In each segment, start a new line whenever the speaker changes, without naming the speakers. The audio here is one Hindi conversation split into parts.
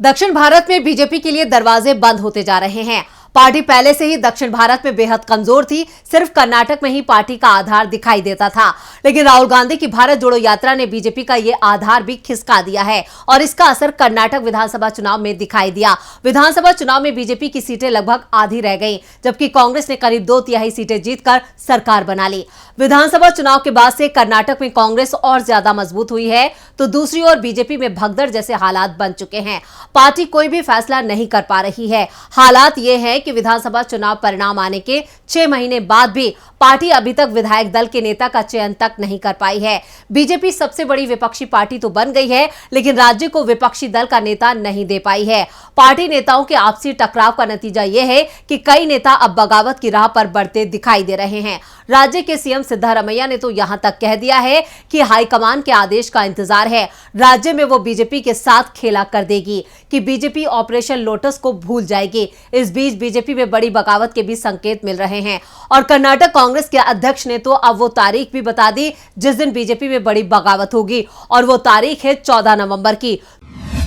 दक्षिण भारत में बीजेपी के लिए दरवाजे बंद होते जा रहे हैं। पार्टी पहले से ही दक्षिण भारत में बेहद कमजोर थी। सिर्फ कर्नाटक में ही पार्टी का आधार दिखाई देता था, लेकिन राहुल गांधी की भारत जोड़ो यात्रा ने बीजेपी का ये आधार भी खिसका दिया है और इसका असर कर्नाटक विधानसभा चुनाव में दिखाई दिया। विधानसभा चुनाव में बीजेपी की सीटें लगभग आधी रह गई, जबकि कांग्रेस ने करीब 2/3 सीटें जीतकर सरकार बना ली। विधानसभा चुनाव के बाद से कर्नाटक में कांग्रेस और ज्यादा मजबूत हुई है, तो दूसरी ओर बीजेपी में भगदड़ जैसे हालात बन चुके हैं। पार्टी कोई भी फैसला नहीं कर पा रही है। हालात ये है कि विधानसभा चुनाव परिणाम आने के 6 महीने बाद भी पार्टी अभी तक विधायक दल के नेता का चयन तक नहीं कर पाई है। बीजेपी सबसे बड़ी विपक्षी पार्टी तो बन गई है, लेकिन राज्य को विपक्षी दल का नेता नहीं दे पाई है। पार्टी नेताओं के आपसी टकराव का नतीजा यह है कि कई नेता अब बगावत की राह पर बढ़ते दिखाई दे रहे हैं। राज्य के सीएम सिद्धारमैया ने तो यहां तक कह दिया है कि हाईकमान के आदेश का इंतजार है। राज्य में वो बीजेपी के साथ खेला कर देगी कि बीजेपी ऑपरेशन लोटस को भूल जाएगी। इस बीच बीजेपी में बड़ी बगावत के भी संकेत मिल रहे हैं और कर्नाटक कांग्रेस के अध्यक्ष ने तो अब वो तारीख भी बता दी जिस दिन बीजेपी में बड़ी बगावत होगी, और वो तारीख है 14 नवंबर की।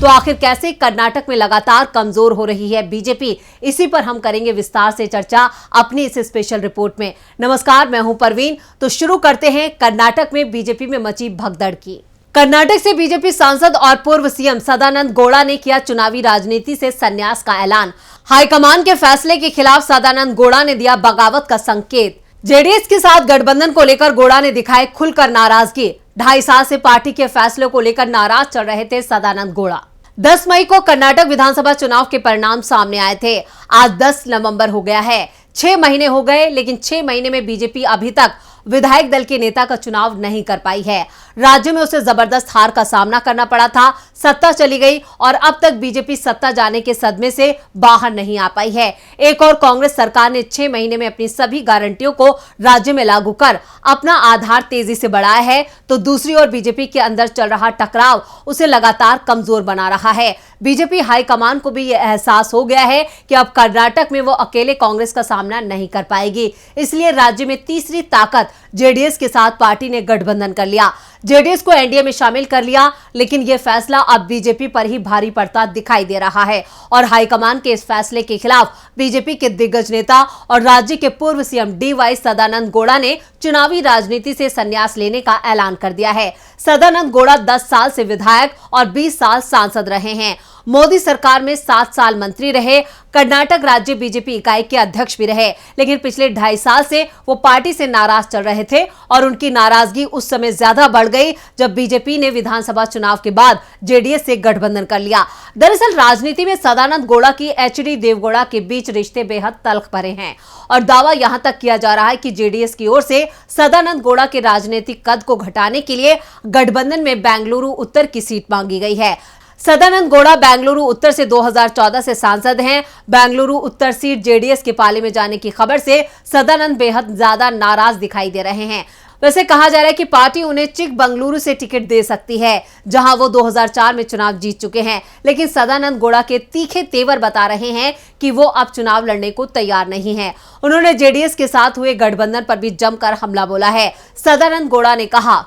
तो आखिर कैसे कर्नाटक में लगातार कमजोर हो रही है बीजेपी, इसी पर हम करेंगे विस्तार से चर्चा अपनी इस स्पेशल रिपोर्ट में। नमस्कार, मैं हूं परवीन। तो शुरू करते हैं कर्नाटक में बीजेपी में मची भगदड़ की। कर्नाटक से बीजेपी सांसद और पूर्व सीएम सदानंद गौड़ा ने किया चुनावी राजनीति से संन्यास का ऐलान। हाईकमान के फैसले के खिलाफ सदानंद गौड़ा ने दिया बगावत का संकेत। जेडीएस के साथ गठबंधन को लेकर गौड़ा ने दिखाई खुलकर नाराजगी। 2.5 साल से पार्टी के फैसले को लेकर नाराज चल रहे थे सदानंद गौड़ा। 10 मई को कर्नाटक विधानसभा चुनाव के परिणाम सामने आए थे। आज 10 नवंबर हो गया है। 6 महीने हो गए, लेकिन 6 महीने में बीजेपी अभी तक विधायक दल के नेता का चुनाव नहीं कर पाई है। राज्य में उसे जबरदस्त हार का सामना करना पड़ा था। सत्ता चली गई और अब तक बीजेपी सत्ता जाने के सदमे से बाहर नहीं आ पाई है। एक और कांग्रेस सरकार ने 6 महीने में अपनी सभी गारंटियों को राज्य में लागू कर अपना आधार तेजी से बढ़ाया है, तो दूसरी ओर बीजेपी के अंदर चल रहा टकराव उसे लगातार कमजोर बना रहा है। बीजेपी हाईकमान को भी यह एहसास हो गया है कि अब कर्नाटक में वो अकेले कांग्रेस का सामना नहीं कर पाएगी। इसलिए राज्य में तीसरी ताकत जेडीएस के साथ पार्टी ने गठबंधन कर लिया। जेडीएस को एनडीए में शामिल कर लिया, लेकिन यह फैसला अब बीजेपी पर ही भारी पड़ता दिखाई दे रहा है और हाईकमान के इस फैसले के खिलाफ बीजेपी के दिग्गज नेता और राज्य के पूर्व सीएम डीवाई सदानंद गौड़ा ने चुनावी राजनीति से संन्यास लेने का ऐलान कर दिया है। सदानंद गौड़ा 10 साल से विधायक और 20 साल सांसद रहे हैं। मोदी सरकार में 7 साल मंत्री रहे। कर्नाटक राज्य बीजेपी इकाई के अध्यक्ष भी रहे, लेकिन पिछले 2.5 साल से वो पार्टी से नाराज चल रहे थे और उनकी नाराजगी उस समय ज्यादा बढ़ गई जब बीजेपी ने विधानसभा चुनाव के बाद जेडीएस से गठबंधन कर लिया। दरअसल राजनीति में सदानंद गौड़ा की एचडी देवगौड़ा के बीच रिश्ते बेहद तल्ख भरे हैं और दावा यहां तक किया जा रहा है कि जेडीएस की ओर से सदानंद गौड़ा के राजनीतिक कद को घटाने के लिए गठबंधन में बेंगलुरु उत्तर की सीट मांगी गई है। सदानंद गौड़ा बेंगलुरु उत्तर से 2014 से सांसद हैं। बेंगलुरु उत्तर सीट जेडीएस के पाले में जाने की खबर से सदानंद बेहद ज्यादा नाराज दिखाई दे रहे हैं। वैसे कहा जा रहा है कि पार्टी उन्हें चिकबंगलुरु से टिकट दे सकती है, जहां वो 2004 में चुनाव जीत चुके हैं, लेकिन सदानंद गौड़ा के तीखे तेवर बता रहे हैं कि वो अब चुनाव लड़ने को तैयार नहीं है। उन्होंने जेडीएस के साथ हुए गठबंधन पर भी जमकर हमला बोला है। सदानंद गौड़ा ने कहा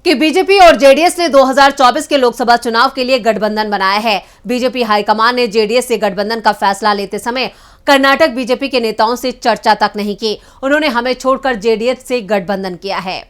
कि बीजेपी और जेडीएस ने 2024 के लोकसभा चुनाव के लिए गठबंधन बनाया है। बीजेपी हाईकमान ने जेडीएस से गठबंधन का फैसला लेते समय कर्नाटक बीजेपी के नेताओं से चर्चा तक नहीं की। उन्होंने हमें छोड़कर जेडीएस से गठबंधन किया है।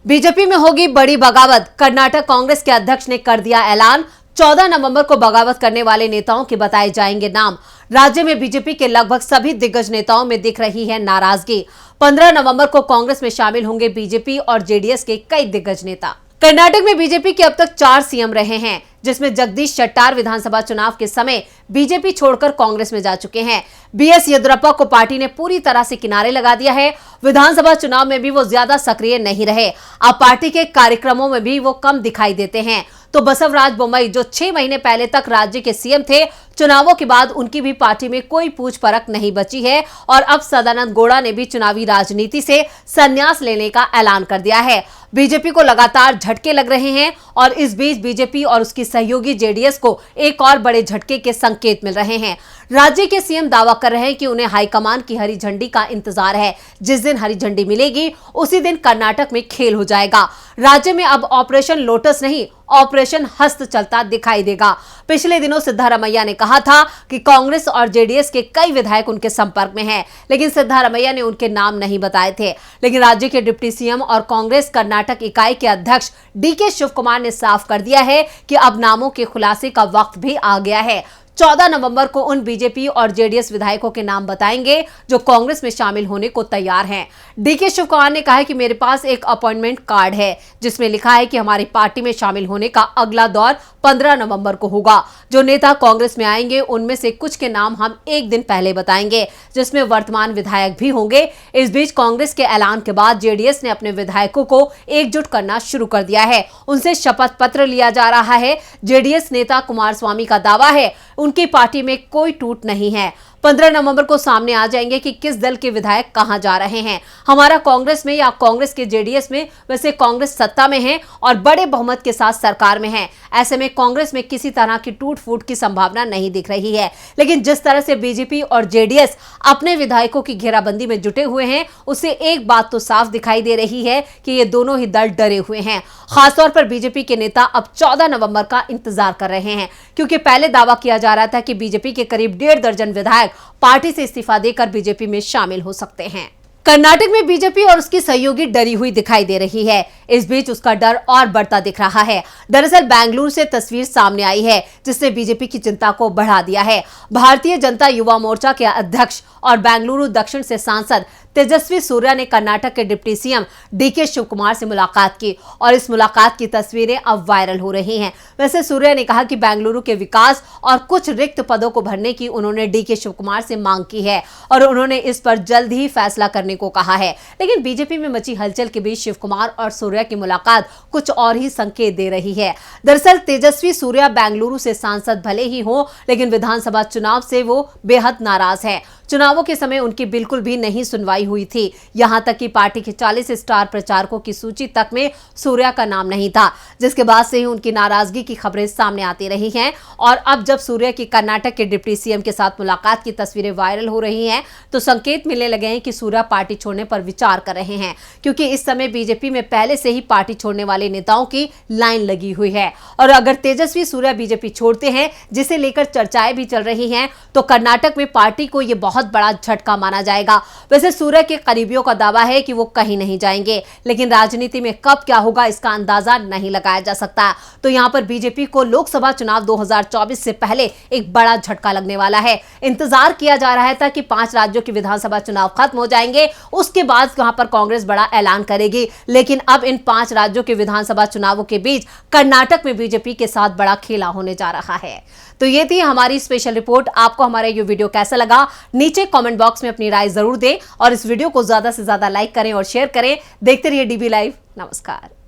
बीजेपी में होगी बड़ी बगावत। कर्नाटक कांग्रेस के अध्यक्ष ने कर दिया ऐलान। 14 नवंबर को बगावत करने वाले नेताओं के बताए जाएंगे नाम। राज्य में बीजेपी के लगभग सभी दिग्गज नेताओं में दिख रही है नाराजगी। 15 नवंबर को कांग्रेस में शामिल होंगे बीजेपी और जेडीएस के कई दिग्गज नेता। कर्नाटक में बीजेपी के अब तक 4 सीएम रहे हैं, जिसमें जगदीश शेट्टार विधानसभा चुनाव के समय बीजेपी छोड़कर कांग्रेस में जा चुके हैं। बीएस येदियुरप्पा को पार्टी ने पूरी तरह से किनारे लगा दिया है। विधानसभा चुनाव में भी वो ज्यादा सक्रिय नहीं रहे। अब पार्टी के कार्यक्रमों में भी वो कम दिखाई देते हैं। तो बसवराज बोम्मई, जो 6 महीने पहले तक राज्य के सीएम थे, चुनावों के बाद उनकी भी पार्टी में कोई पूछ परख नहीं बची है और अब सदानंद गौड़ा ने भी चुनावी राजनीति से संन्यास लेने का ऐलान कर दिया है। बीजेपी को लगातार झटके लग रहे हैं और इस बीच बीजेपी और उसकी सहयोगी जेडीएस को एक और बड़े झटके के संकेत मिल रहे हैं। राज्य के सीएम दावा कर रहे हैं कि उन्हें हाईकमान की हरी झंडी का इंतजार है। जिस दिन हरी झंडी मिलेगी उसी दिन कर्नाटक में खेल हो जाएगा। राज्य में अब ऑपरेशन लोटस नहीं, ऑपरेशन हस्त चलता दिखाई देगा। पिछले दिनों सिद्धारमैया ने कहा था कि कांग्रेस और जेडीएस के कई विधायक उनके संपर्क में हैं, लेकिन सिद्धारमैया ने उनके नाम नहीं बताए थे। लेकिन राज्य के डिप्टी सीएम और कांग्रेस कर्नाटक इकाई के अध्यक्ष डीके शिवकुमार ने साफ कर दिया है कि अब नामों के खुलासे का वक्त भी आ गया है। 14 नवंबर को उन बीजेपी और जेडीएस विधायकों के नाम बताएंगे जो कांग्रेस में शामिल होने को तैयार हैं। डीके शिवकुमार ने कहा है कि मेरे पास एक अपॉइंटमेंट कार्ड है जिसमें लिखा है कि हमारी पार्टी में शामिल होने का अगला दौर 15 नवंबर को होगा। जो नेता कांग्रेस में आएंगे उनमें से कुछ के नाम हम एक दिन पहले बताएंगे, जिसमें वर्तमान विधायक भी होंगे। इस बीच कांग्रेस के ऐलान के बाद जेडीएस ने अपने विधायकों को एकजुट करना शुरू कर दिया है। उनसे शपथ पत्र लिया जा रहा है। जेडीएस नेता कुमारस्वामी का दावा है उनकी पार्टी में कोई टूट नहीं है। 15 नवंबर को सामने आ जाएंगे कि किस दल के विधायक कहां जा रहे हैं, हमारा कांग्रेस में या कांग्रेस के जेडीएस में। वैसे कांग्रेस सत्ता में है और बड़े बहुमत के साथ सरकार में है। ऐसे में कांग्रेस में किसी तरह की टूट फूट की संभावना नहीं दिख रही है। लेकिन जिस तरह से बीजेपी और जेडीएस अपने विधायकों की घेराबंदी में जुटे हुए हैं, उससे एक बात तो साफ दिखाई दे रही है कि ये दोनों ही दल डरे हुए हैं। खासतौर पर बीजेपी के नेता अब 14 नवंबर का इंतजार कर रहे हैं, क्योंकि पहले दावा किया जा रहा था कि बीजेपी के करीब 1.5 दर्जन विधायक पार्टी से इस्तीफा देकर बीजेपी में शामिल हो सकते हैं। कर्नाटक में बीजेपी और उसकी सहयोगी डरी हुई दिखाई दे रही है। इस बीच उसका डर और बढ़ता दिख रहा है। दरअसल बेंगलुरु से तस्वीर सामने आई है जिसने बीजेपी की चिंता को बढ़ा दिया है। भारतीय जनता युवा मोर्चा के अध्यक्ष और बेंगलुरु दक्षिण से सांसद तेजस्वी सूर्या ने कर्नाटक के डिप्टी सीएम डीके शिवकुमार से मुलाकात की और इस मुलाकात की तस्वीरें अब वायरल हो रही हैं। वैसे सूर्या ने कहा कि बेंगलुरु के विकास और कुछ रिक्त पदों को भरने की उन्होंने डीके शिवकुमार से मांग की है और उन्होंने इस पर जल्द ही फैसला करने को कहा है। लेकिन बीजेपी में मची हलचल के बीच शिवकुमार और सूर्या की मुलाकात कुछ और ही संकेत दे रही है। दरअसल तेजस्वी सूर्या बेंगलुरु से सांसद भले ही हो, लेकिन विधानसभा चुनाव से वो बेहद नाराज है। चुनावों के समय उनकी बिल्कुल भी नहीं सुनवाई हुई थी। यहां तक कि पार्टी के 40 स्टार प्रचारकों की सूची तक में सूर्या का नाम नहीं था, जिसके बाद से ही उनकी नाराजगी की खबरें सामने आती रही हैं। और अब जब सूर्या की कर्नाटक के डिप्टी सीएम के साथ मुलाकात की तस्वीरें वायरल हो रही हैं, तो संकेत मिलने लगे हैं कि सूर्या पार्टी छोड़ने पर विचार कर रहे हैं, क्योंकि इस समय बीजेपी में पहले से ही पार्टी छोड़ने वाले नेताओं की लाइन लगी हुई है। और अगर तेजस्वी सूर्या बीजेपी छोड़ते हैं, जिसे लेकर चर्चाएं भी चल रही हैं, तो कर्नाटक में पार्टी को यह बहुत बड़ा झटका माना जाएगा। वैसे सूर्या के करीबियों का दावा है कि वो कहीं नहीं जाएंगे, लेकिन राजनीति में कब क्या होगा इसका अंदाजा नहीं लगाया जा सकता। तो यहां पर बीजेपी को लोकसभा चुनाव 2024 से पहले एक बड़ा झटका लगने वाला है। इंतजार किया जा रहा था कि 5 राज्यों के विधानसभा चुनाव खत्म हो जाएंगे, उसके बाद वहां पर कांग्रेस बड़ा ऐलान करेगी। लेकिन अब इन 5 राज्यों के विधानसभा चुनावों के बीच कर्नाटक में बीजेपी के साथ बड़ा खेला होने जा रहा है। तो ये थी हमारी स्पेशल रिपोर्ट। आपको हमारा ये वीडियो कैसा लगा, नीचे कमेंट बॉक्स में अपनी राय जरूर दें और इस वीडियो को ज्यादा से ज्यादा लाइक करें और शेयर करें। देखते रहिए डीबी लाइव। नमस्कार।